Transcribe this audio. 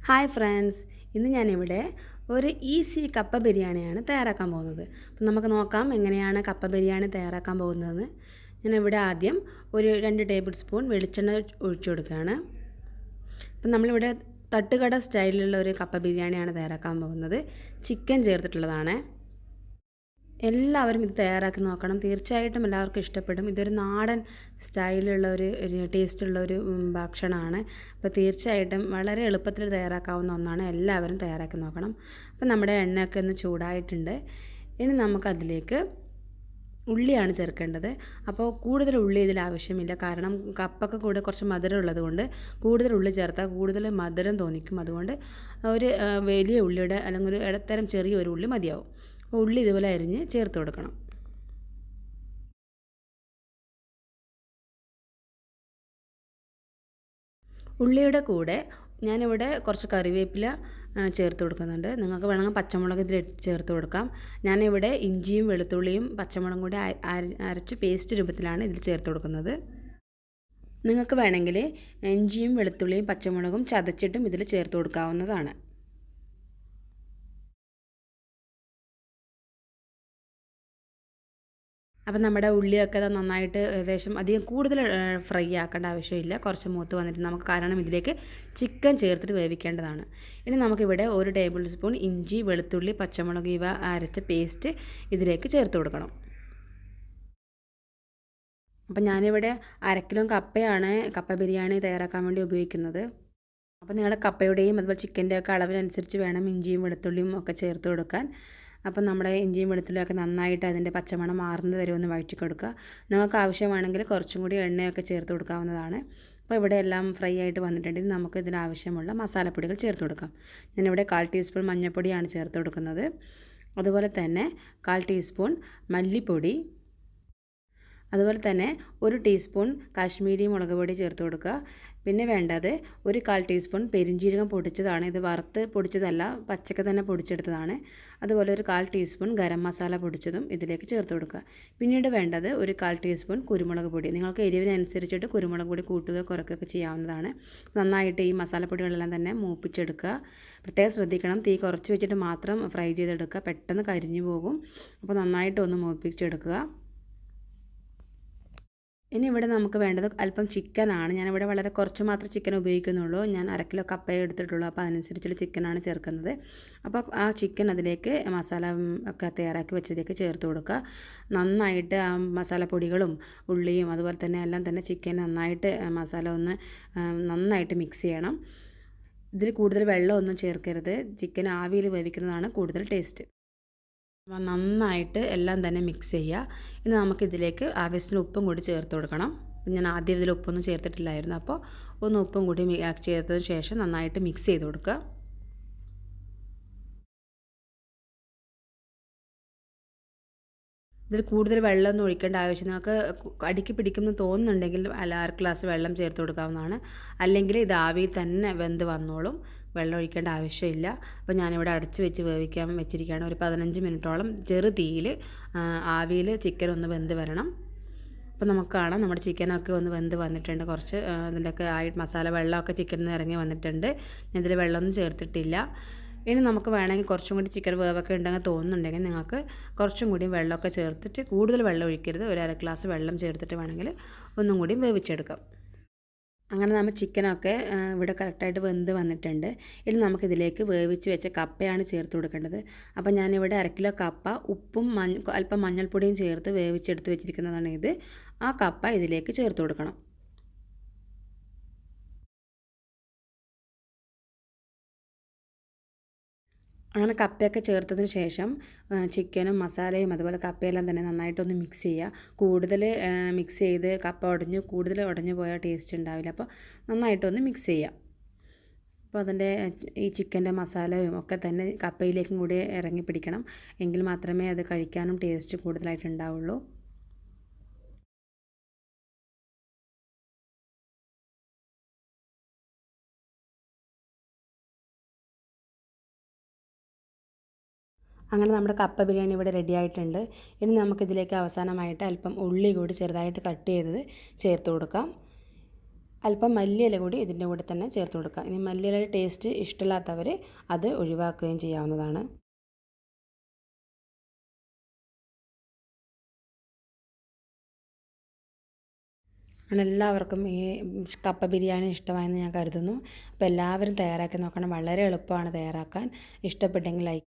Hi friends, ഇന്ന് ഞാനിവിടെ ഒരു ഈസി കപ്പ ബിരിയാണിയാണ് തയ്യാറാക്കാൻ പോകുന്നത്. അപ്പം നമുക്ക് നോക്കാം എങ്ങനെയാണ് കപ്പ ബിരിയാണി തയ്യാറാക്കാൻ പോകുന്നതെന്ന്. ഞാനിവിടെ ആദ്യം ഒരു 2 ടേബിൾ സ്പൂൺ വെളിച്ചെണ്ണ ഒഴിച്ചു കൊടുക്കുകയാണ്. അപ്പം നമ്മളിവിടെ തട്ടുകട സ്റ്റൈലിലുള്ള ഒരു കപ്പ ബിരിയാണിയാണ് തയ്യാറാക്കാൻ പോകുന്നത്. ചിക്കൻ ചേർത്തിട്ടുള്ളതാണ്. എല്ലാവരും ഇത് തയ്യാറാക്കി നോക്കണം. തീർച്ചയായിട്ടും എല്ലാവർക്കും ഇഷ്ടപ്പെടും. ഇതൊരു നാടൻ സ്റ്റൈലുള്ള ഒരു ടേസ്റ്റുള്ള ഒരു ഭക്ഷണമാണ്. അപ്പോൾ തീർച്ചയായിട്ടും വളരെ എളുപ്പത്തിൽ തയ്യാറാക്കാവുന്ന ഒന്നാണ്. എല്ലാവരും തയ്യാറാക്കി നോക്കണം. അപ്പോൾ നമ്മുടെ എണ്ണയൊക്കെ ഒന്ന് ചൂടായിട്ടുണ്ട്. ഇനി നമുക്കതിലേക്ക് ഉള്ളിയാണ് ചേർക്കേണ്ടത്. അപ്പോൾ കൂടുതൽ ഉള്ളി ഇതിൽ ആവശ്യമില്ല. കാരണം കപ്പൊക്കെ കൂടെ കുറച്ച് മധുരം ഉള്ളത് കൊണ്ട് കൂടുതൽ ഉള്ളി ചേർത്താൽ കൂടുതൽ മധുരം തോന്നിക്കും. അതുകൊണ്ട് ഒരു വലിയ ഉള്ളിയുടെ അല്ലെങ്കിൽ ഒരു ഇടത്തരം ചെറിയൊരു ഉള്ളി മതിയാവും. അപ്പോൾ ഉള്ളി ഇതുപോലെ അരിഞ്ഞ് ചേർത്ത് കൊടുക്കണം. ഉള്ളിയുടെ കൂടെ ഞാനിവിടെ കുറച്ച് കറിവേപ്പില ചേർത്ത് കൊടുക്കുന്നുണ്ട്. നിങ്ങൾക്ക് വേണമെങ്കിൽ പച്ചമുളക് ഇതിൽ ചേർത്ത് കൊടുക്കാം. ഞാനിവിടെ ഇഞ്ചിയും വെളുത്തുള്ളിയും പച്ചമുളകും കൂടി അരച്ച് പേസ്റ്റ് രൂപത്തിലാണ് ഇതിൽ ചേർത്ത് കൊടുക്കുന്നത്. നിങ്ങൾക്ക് വേണമെങ്കിൽ ഇഞ്ചിയും വെളുത്തുള്ളിയും പച്ചമുളകും ചതച്ചിട്ടും ഇതിൽ ചേർത്ത് കൊടുക്കാവുന്നതാണ്. അപ്പം നമ്മുടെ ഉള്ളിയൊക്കെ നന്നായിട്ട് ഏകദേശം അധികം കൂടുതൽ ഫ്രൈ ആക്കേണ്ട ആവശ്യമില്ല. കുറച്ച് മൂത്ത് വന്നിട്ട് നമുക്ക് കാരണം ഇതിലേക്ക് ചിക്കൻ ചേർത്തിട്ട് വേവിക്കേണ്ടതാണ്. ഇനി നമുക്കിവിടെ 1 ടേബിൾ സ്പൂൺ ഇഞ്ചി വെളുത്തുള്ളി പച്ചമുളക് ഇവ അരച്ച പേസ്റ്റ് ഇതിലേക്ക് ചേർത്ത് കൊടുക്കണം. അപ്പം ഞാനിവിടെ 1/2 കിലോ കപ്പയാണ് കപ്പ ബിരിയാണി തയ്യാറാക്കാൻ വേണ്ടി ഉപയോഗിക്കുന്നത്. അപ്പോൾ നിങ്ങളുടെ കപ്പയുടെയും അതുപോലെ ചിക്കൻ്റെയൊക്കെ അളവിനനുസരിച്ച് വേണം ഇഞ്ചിയും വെളുത്തുള്ളിയും ഒക്കെ ചേർത്ത് കൊടുക്കാൻ. അപ്പം നമ്മുടെ ഇഞ്ചിയും വെളുത്തുള്ളിയൊക്കെ നന്നായിട്ട് അതിൻ്റെ പച്ചമണം മാറുന്നത് വരെ ഒന്ന് വഴറ്റി കൊടുക്കുക. നിങ്ങൾക്ക് ആവശ്യമാണെങ്കിൽ കുറച്ചും കൂടി എണ്ണയൊക്കെ ചേർത്ത് കൊടുക്കാവുന്നതാണ്. അപ്പോൾ ഇവിടെ എല്ലാം ഫ്രൈ ആയിട്ട് വന്നിട്ടുണ്ടെങ്കിൽ നമുക്ക് ഇതിനാവശ്യമുള്ള മസാലപ്പൊടികൾ ചേർത്ത് കൊടുക്കാം. ഞാനിവിടെ 1/4 ടീസ്പൂൺ മഞ്ഞൾപ്പൊടിയാണ് ചേർത്ത് കൊടുക്കുന്നത്. അതുപോലെ തന്നെ 1/4 ടീസ്പൂൺ മല്ലിപ്പൊടി, അതുപോലെ തന്നെ 1 ടീസ്പൂൺ കാശ്മീരി മുളക് പൊടി ചേർത്ത് കൊടുക്കുക. പിന്നെ വേണ്ടത് 1/4 ടീസ്പൂൺ പെരിഞ്ജീരകം പൊടിച്ചതാണ്. ഇത് വറുത്ത് പൊടിച്ചതല്ല, പച്ചക്ക് തന്നെ പൊടിച്ചെടുത്തതാണ്. അതുപോലെ 1/4 ടീസ്പൂൺ ഗരം മസാല പൊടിച്ചതും ഇതിലേക്ക് ചേർത്ത് കൊടുക്കുക. പിന്നീട് വേണ്ടത് 1/4 ടീസ്പൂൺ കുരുമുളക് പൊടി. നിങ്ങൾക്ക് എരിവിനനുസരിച്ചിട്ട് കുരുമുളക് പൊടി കൂട്ടുക കുറയ്ക്കുകയൊക്കെ ചെയ്യാവുന്നതാണ്. നന്നായിട്ട് ഈ മസാലപ്പൊടികളെല്ലാം തന്നെ മൂപ്പിച്ചെടുക്കുക. പ്രത്യേകം ശ്രദ്ധിക്കണം, തീ കുറച്ച് വെച്ചിട്ട് മാത്രം ഫ്രൈ ചെയ്തെടുക്കുക. പെട്ടെന്ന് കരിഞ്ഞു പോകും. അപ്പോൾ നന്നായിട്ട് ഒന്ന് മൂപ്പിച്ചെടുക്കുക. ഇനി ഇവിടെ നമുക്ക് വേണ്ടത് അല്പം ചിക്കനാണ്. ഞാനിവിടെ വളരെ കുറച്ച് മാത്രം ചിക്കൻ ഉപയോഗിക്കുന്നുള്ളൂ. ഞാൻ 1/2 കിലോ കപ്പയെ എടുത്തിട്ടുള്ളൂ. അപ്പോൾ അതനുസരിച്ചുള്ള ചിക്കനാണ് ചേർക്കുന്നത്. അപ്പോൾ ആ ചിക്കൻ അതിലേക്ക് മസാല ഒക്കെ തയ്യാറാക്കി വെച്ചതിലേക്ക് ചേർത്ത് കൊടുക്കുക. നന്നായിട്ട് ആ മസാലപ്പൊടികളും ഉള്ളിയും അതുപോലെ തന്നെ എല്ലാം തന്നെ ചിക്കൻ നന്നായിട്ട് മസാല ഒന്ന് നന്നായിട്ട് മിക്സ് ചെയ്യണം. ഇതിൽ കൂടുതൽ വെള്ളമൊന്നും ചേർക്കരുത്. ചിക്കൻ ആവിയിൽ വേവിക്കുന്നതാണ് കൂടുതൽ ടേസ്റ്റ്. അപ്പോൾ നന്നായിട്ട് എല്ലാം തന്നെ മിക്സ് ചെയ്യുക. ഇനി നമുക്കിതിലേക്ക് ആവശ്യത്തിന് ഉപ്പും കൂടി ചേർത്ത് കൊടുക്കണം. ഞാൻ ആദ്യം ഇതിൽ ഉപ്പൊന്നും ചേർത്തിട്ടില്ലായിരുന്നു. അപ്പോൾ ഒന്ന് ഉപ്പും കൂടി ചേർത്തതിന് ശേഷം നന്നായിട്ട് മിക്സ് ചെയ്ത് കൊടുക്കുക. ഇതിൽ കൂടുതൽ വെള്ളമൊന്നും ഒഴിക്കേണ്ട ആവശ്യം, നിങ്ങൾക്ക് അടിക്ക് പിടിക്കുമെന്ന് തോന്നുന്നുണ്ടെങ്കിൽ 1 ഗ്ലാസ് വെള്ളം ചേർത്ത് കൊടുക്കാവുന്നതാണ്. അല്ലെങ്കിൽ ഇത് ആവിയിൽ തന്നെ വെന്ത് വന്നോളും. വെള്ളം ഒഴിക്കേണ്ട ആവശ്യമില്ല. അപ്പോൾ ഞാനിവിടെ അടച്ച് വെച്ച് വേവിക്കാൻ വെച്ചിരിക്കുകയാണ്. ഒരു 15 മിനിറ്റോളം ചെറു തീയിൽ ആവിയിൽ ചിക്കൻ ഒന്ന് വെന്ത് വരണം. അപ്പോൾ നമുക്ക് കാണാം നമ്മുടെ ചിക്കനൊക്കെ ഒന്ന് വെന്ത് വന്നിട്ടുണ്ട്. കുറച്ച് അതിൻ്റെയൊക്കെ മസാല വെള്ളമൊക്കെ ചിക്കനിൽ നിന്ന് ഇറങ്ങി വന്നിട്ടുണ്ട്. ഞാൻ ഇതിൽ വെള്ളമൊന്നും ചേർത്തിട്ടില്ല. ഇനി നമുക്ക് വേണമെങ്കിൽ കുറച്ചും കൂടി ചിക്കൻ വേവൊക്കെ ഉണ്ടെങ്കിൽ തോന്നുന്നുണ്ടെങ്കിൽ നിങ്ങൾക്ക് കുറച്ചും കൂടി വെള്ളമൊക്കെ ചേർത്തിട്ട്, കൂടുതൽ വെള്ളം ഒഴിക്കരുത്, 1/2 ഗ്ലാസ് വെള്ളം ചേർത്തിട്ട് വേണമെങ്കിൽ ഒന്നും കൂടി വേവിച്ചെടുക്കാം. അങ്ങനെ നമ്മൾ ചിക്കനൊക്കെ ഇവിടെ കറക്റ്റായിട്ട് വെന്ത് വന്നിട്ടുണ്ട്. ഇനി നമുക്കിതിലേക്ക് വേവിച്ച് വെച്ച കപ്പയാണ് ചേർത്ത് കൊടുക്കേണ്ടത്. അപ്പോൾ ഞാനിവിടെ 1/2 കിലോ കപ്പ ഉപ്പും അല്പം മഞ്ഞൾപ്പൊടിയും ചേർത്ത് വേവിച്ചെടുത്ത് വെച്ചിരിക്കുന്നതാണ് ഇത്. ആ കപ്പ ഇതിലേക്ക് ചേർത്ത് കൊടുക്കണം. അങ്ങനെ കപ്പയൊക്കെ ചേർത്തതിന് ശേഷം ചിക്കനും മസാലയും അതുപോലെ കപ്പയെല്ലാം തന്നെ നന്നായിട്ടൊന്ന് മിക്സ് ചെയ്യുക. കൂടുതൽ മിക്സ് ചെയ്ത് കപ്പ കൂടുതൽ ഉടഞ്ഞു പോയാൽ ടേസ്റ്റ് ഉണ്ടാവില്ല. അപ്പോൾ നന്നായിട്ടൊന്ന് മിക്സ് ചെയ്യുക. അപ്പോൾ അതിൻ്റെ ഈ ചിക്കൻ്റെ മസാലയും ഒക്കെ തന്നെ കപ്പയിലേക്കും കൂടി ഇറങ്ങി പിടിക്കണം. എങ്കിൽ മാത്രമേ അത് കഴിക്കാനും ടേസ്റ്റ് കൂടുതലായിട്ട് ഉണ്ടാവുള്ളൂ. അങ്ങനെ നമ്മുടെ കപ്പ ബിരിയാണി ഇവിടെ റെഡി ആയിട്ടുണ്ട്. ഇനി നമുക്കിതിലേക്ക് അവസാനമായിട്ട് അല്പം ഉള്ളി കൂടി ചെറുതായിട്ട് കട്ട് ചെയ്തത് ചേർത്ത് കൊടുക്കാം. അല്പം മല്ലിയില കൂടി ഇതിൻ്റെ കൂടെ തന്നെ ചേർത്ത് കൊടുക്കുക. ഇനി മല്ലിയിലയുടെ ടേസ്റ്റ് ഇഷ്ടമില്ലാത്തവർ അത് ഒഴിവാക്കുകയും ചെയ്യാവുന്നതാണ്. അങ്ങനെ എല്ലാവർക്കും ഈ കപ്പ ബിരിയാണി ഇഷ്ടമായെന്ന് ഞാൻ കരുതുന്നു. അപ്പോൾ എല്ലാവരും തയ്യാറാക്കി നോക്കണം. വളരെ എളുപ്പമാണ് തയ്യാറാക്കാൻ. ഇഷ്ടപ്പെട്ടെങ്കിൽ ലൈക്ക്